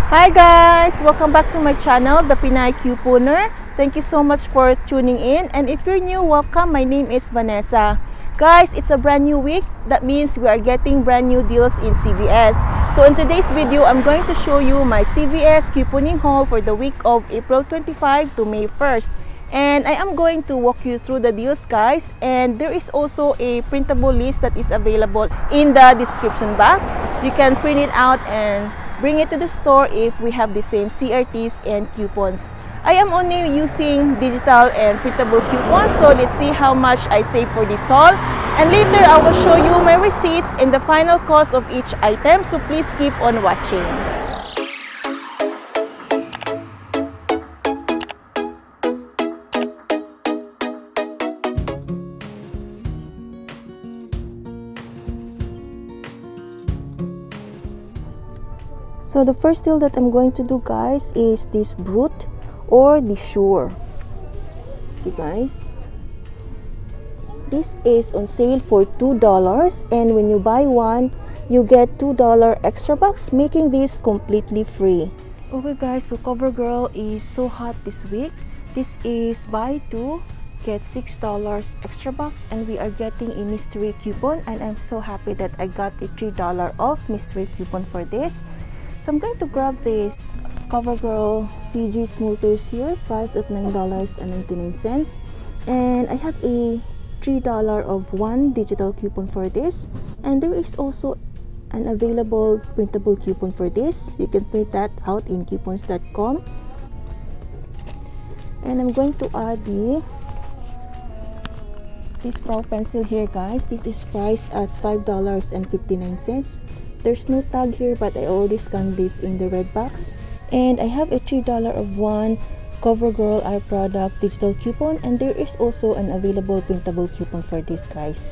Hi guys! Welcome back to my channel, The Pinay Couponer. Thank you so much for tuning in, and if you're new, welcome. My name is Vanessa. Guys, it's a brand new week. That means we are getting brand new deals in CVS. So in today's video, I'm going to show you my CVS couponing haul for the week of April 25 to May 1st. And I am going to walk you through the deals, guys, and there is also a printable list that is available in the description box. You can print it out and bring it to the store if we have the same CRTs and coupons. I am only using digital and printable coupons, so let's see how much I save for this haul. And later I will show you my receipts and the final cost of each item, so please keep on watching. So the first deal that I'm going to do, guys, is this Brute or the Sure. See guys, this is on sale for $2, and when you buy one you get $2 extra bucks, making this completely free. Okay guys, so CoverGirl is so hot this week. This is buy two get $6 extra bucks, and we are getting a mystery coupon, and I'm so happy that I got a $3 off mystery coupon for this. So I'm going to grab this CoverGirl CG Smoothers here, priced at $9.99, and I have a $3 of one digital coupon for this, and there is also an available printable coupon for this. You can print that out in coupons.com, and I'm going to add this brow pencil here, guys. This is priced at $5.59. There's no tag here, but I already scanned this in the red box. And I have a $3 of one CoverGirl eye product digital coupon, and there is also an available printable coupon for this, guys.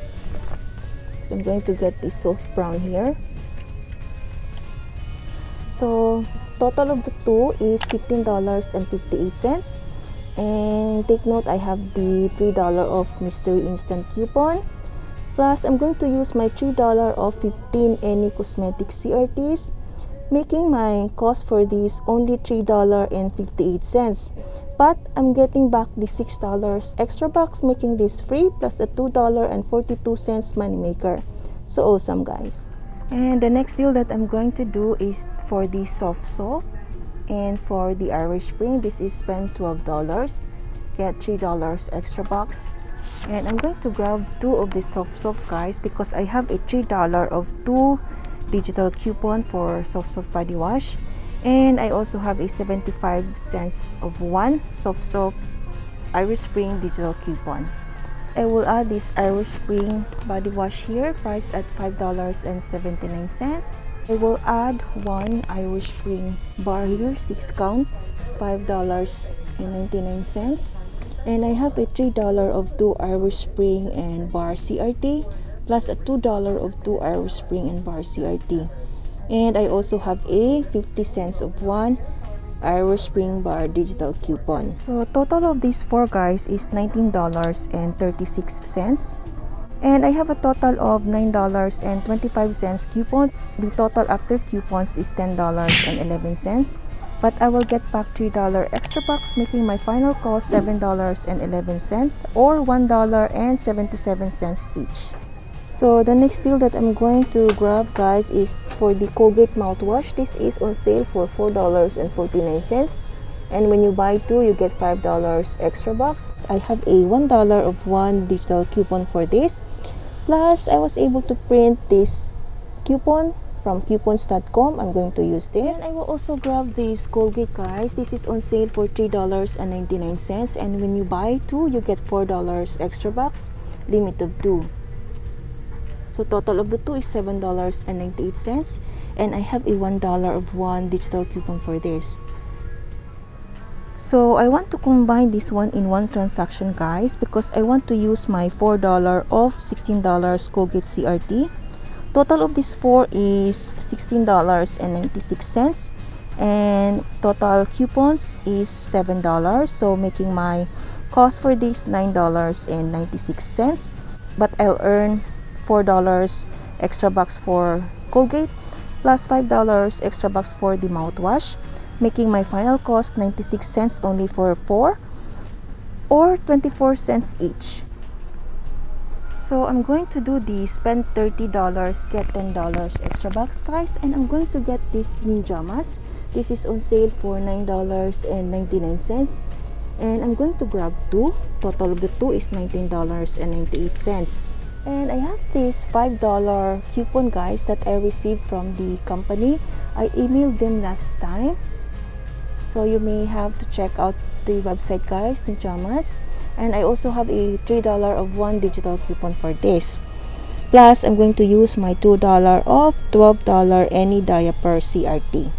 So I'm going to get this soft brown here. So total of the two is $15.58. And take note, I have the $3 off mystery instant coupon. Plus, I'm going to use my $3 off 15 any cosmetic CRTs, making my cost for this only $3.58. But I'm getting back the $6 extra bucks, making this free, plus a $2.42 moneymaker. So awesome, guys. And the next deal that I'm going to do is for the soft soap. And for the Irish Spring, this is spend $12, get $3 extra bucks. And I'm going to grab two of the soft soap, guys, because I have a $3 of two digital coupon for soft soap body wash, and I also have a 75 cents of one soft soap Irish Spring digital coupon. I will add this Irish Spring body wash here, priced at $5.79. I will add one Irish Spring bar here, 6 count, $5.99. And I have a $3 of two Irish Spring and bar CRT, plus a $2 of two Irish Spring and bar CRT. And I also have a 50 cents of one Irish Spring bar digital coupon. So total of these four, guys, is $19.36. And I have a total of $9.25 coupons. The total after coupons is $10.11. But I will get back $3 extra bucks, making my final cost $7.11 or $1.77 each. So the next deal that I'm going to grab, guys, is for the Colgate mouthwash. This is on sale for $4.49. And when you buy two, you get $5 extra bucks. I have a $1 of one digital coupon for this. Plus, I was able to print this coupon from coupons.com. I'm going to use this. And I will also grab this Colgate, guys. This is on sale for $3.99. And when you buy two, you get $4 extra bucks, limit of two. So total of the two is $7.98. And I have a $1 of one digital coupon for this. So I want to combine this one in one transaction, guys, because I want to use my $4 off $16 Colgate CRT. Total of this four is $16.96, and total coupons is $7, so making my cost for this $9.96. But I'll earn $4 extra bucks for Colgate, plus $5 extra bucks for the mouthwash, making my final cost 96 cents only for 4 or 24 cents each. So I'm going to do the spend $30, get $10 extra bucks, guys, and I'm going to get this Ninjamas. This is on sale for $9.99, and I'm going to grab 2. Total of the 2 is $19.98. And I have this $5 coupon, guys, that I received from the company. I emailed them last time, so you may have to check out the website, guys, Ninjamas. And I also have a $3 of 1 digital coupon for this. Plus, I'm going to use my $2 off $12 any diaper CRT.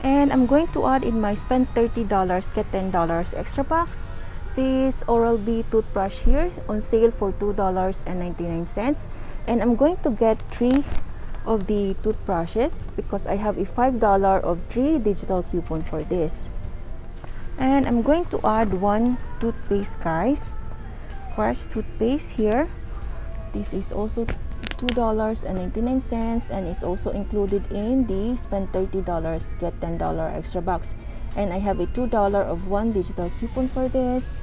And I'm going to add in my spend $30, get $10 extra bucks. This Oral-B toothbrush here on sale for $2.99. And I'm going to get 3 of the toothbrushes because I have a $5 of 3 digital coupon for this. And I'm going to add 1 toothpaste, guys, Crush toothpaste here. This is also $2.99 and it's also included in the spend $30, get $10 extra bucks. And I have a $2 of 1 digital coupon for this.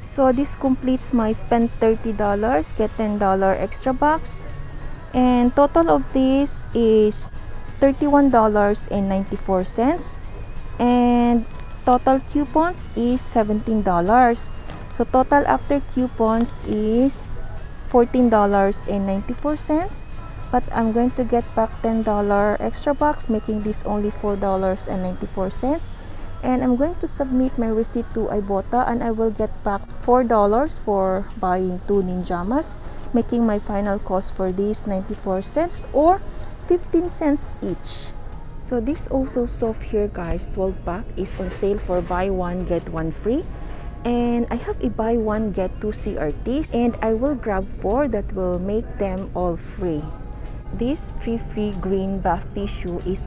So this completes my spend $30, get $10 extra bucks. And total of this is $31.94. And total coupons is $17. So total after coupons is $14.94. But I'm going to get back $10 extra bucks, making this only $4.94. And I'm going to submit my receipt to Ibotta, and I will get back $4 for buying 2 Ninjamas, making my final cost for these 94 cents or 15 cents each. So this also soft here, guys, 12-pack is on sale for buy 1 get 1 free. And I have a buy 1 get 2 CRT, and I will grab 4 that will make them all free. This 3 free green bath tissue is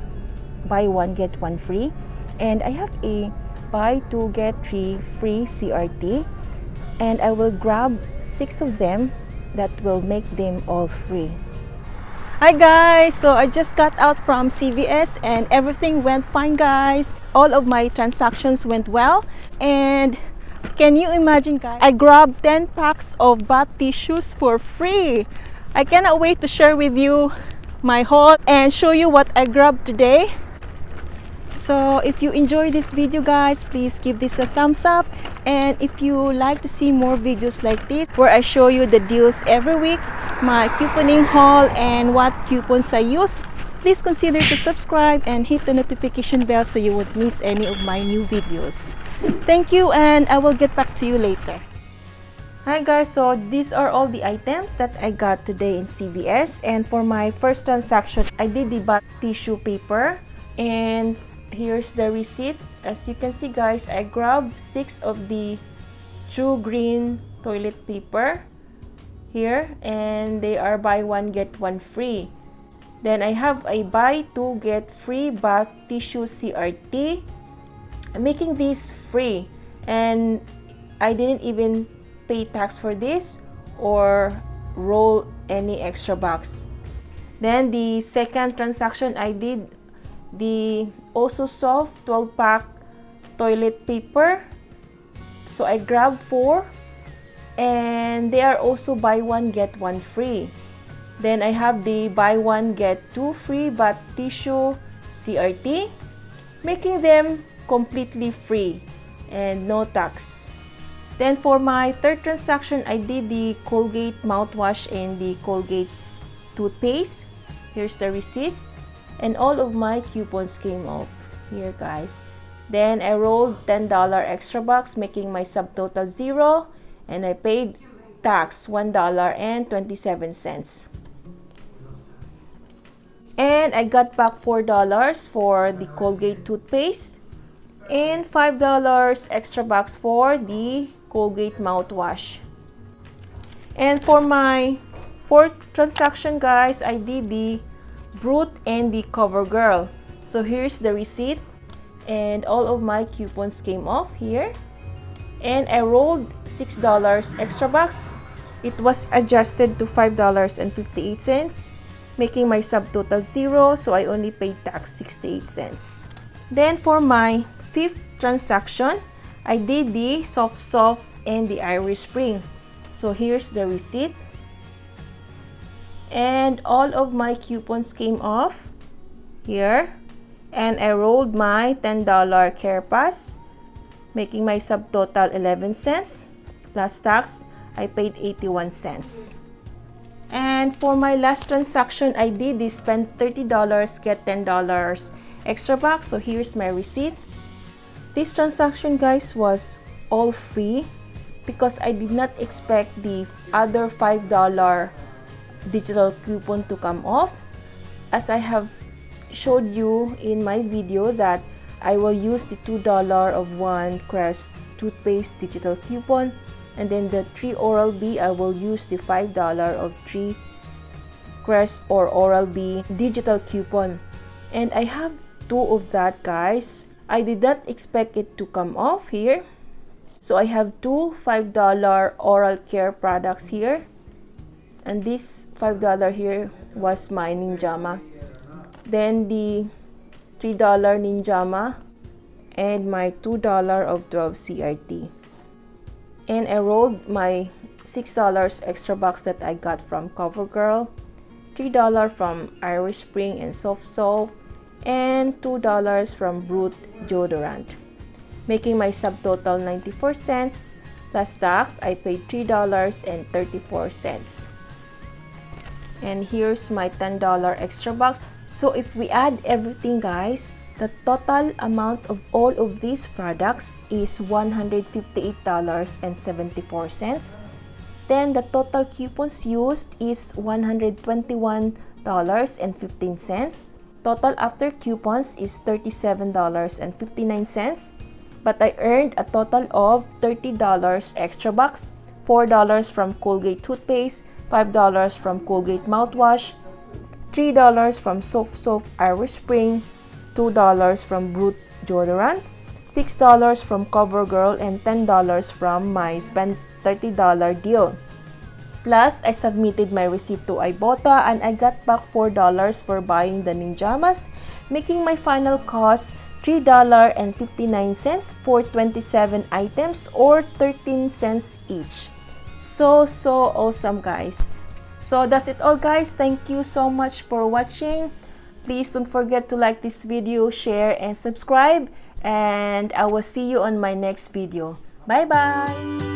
buy 1 get 1 free. And I have a buy 2 get 3 free CRT, and I will grab 6 of them that will make them all free. Hi guys, so I just got out from CVS and everything went fine, guys. All of my transactions went well, and can you imagine, guys, I grabbed 10 packs of bath tissues for free. I cannot wait to share with you my haul and show you what I grabbed today. So if you enjoy this video, guys, please give this a thumbs up. And if you like to see more videos like this where I show you the deals every week, my couponing haul, and what coupons I use, please consider to subscribe and hit the notification bell so you won't miss any of my new videos. Thank you, and I will get back to you later. Hi guys, so these are all the items that I got today in CVS. And for my first transaction, I did the bath tissue paper, and here's the receipt. As you can see, guys, I grabbed 6 of the True Green toilet paper here, and they are buy 1 get 1 free. Then I have a buy 2 get free bath tissue CRT. I'm making this free, and I didn't even pay tax for this or roll any extra bucks. Then the second transaction, I did the also soft 12-pack toilet paper. So I grabbed 4, and they are also buy 1 get 1 free. Then I have the buy 1 get 2 free bath tissue CRT, making them completely free and no tax. Then for my third transaction, I did the Colgate mouthwash and the Colgate toothpaste. Here's the receipt, and all of my coupons came off here, guys. Then I rolled $10 extra bucks, making my subtotal 0, and I paid tax $1.27. And I got back $4 for the Colgate toothpaste and $5 extra bucks for the Colgate mouthwash. And for my fourth transaction, guys, I did the Brute and the CoverGirl. So here's the receipt, and all of my coupons came off here. And I rolled $6 extra bucks. It was adjusted to $5.58. making my subtotal 0, so I only paid tax 68 cents. Then for my fifth transaction, I did the Soft and the Irish Spring. So here's the receipt. And all of my coupons came off here. And I rolled my $10 Care Pass, making my subtotal 11 cents. Plus tax, I paid 81 cents. And for my last transaction, I did the spend $30, get $10 extra back. So here's my receipt. This transaction, guys, was all free because I did not expect the other $5 digital coupon to come off. As I have showed you in my video that I will use the $2 of 1 Crest toothpaste digital coupon, and then the 3 Oral-B, I will use the $5 of 3 Crest or Oral-B digital coupon. And I have 2 of that, guys. I did not expect it to come off here. So I have 2 $5 oral care products here. And this $5 here was my Ninjama. Then the $3 Ninjama and my $2 of 12 CRT. And I rolled my $6 extra box that I got from CoverGirl, $3 from Irish Spring and Soft Soap, and $2 from Brute deodorant, making my subtotal 94 cents. Plus tax, I paid $3.34. And here's my $10 extra box. So if we add everything, guys, the total amount of all of these products is $158.74. Then the total coupons used is $121.15. Total after coupons is $37.59. But I earned a total of $30 extra bucks, $4 from Colgate toothpaste, $5 from Colgate mouthwash, $3 from Soft Soap Irish Spring, $2 from Brute deodorant, $6 from CoverGirl, and $10 from my spend $30 deal. Plus, I submitted my receipt to Ibotta and I got back $4 for buying the Ninjamas, making my final cost $3.59 for 27 items or 13 cents each. So awesome, guys. So that's it all, guys. Thank you so much for watching. Please don't forget to like this video, share, and subscribe. And I will see you on my next video. Bye-bye!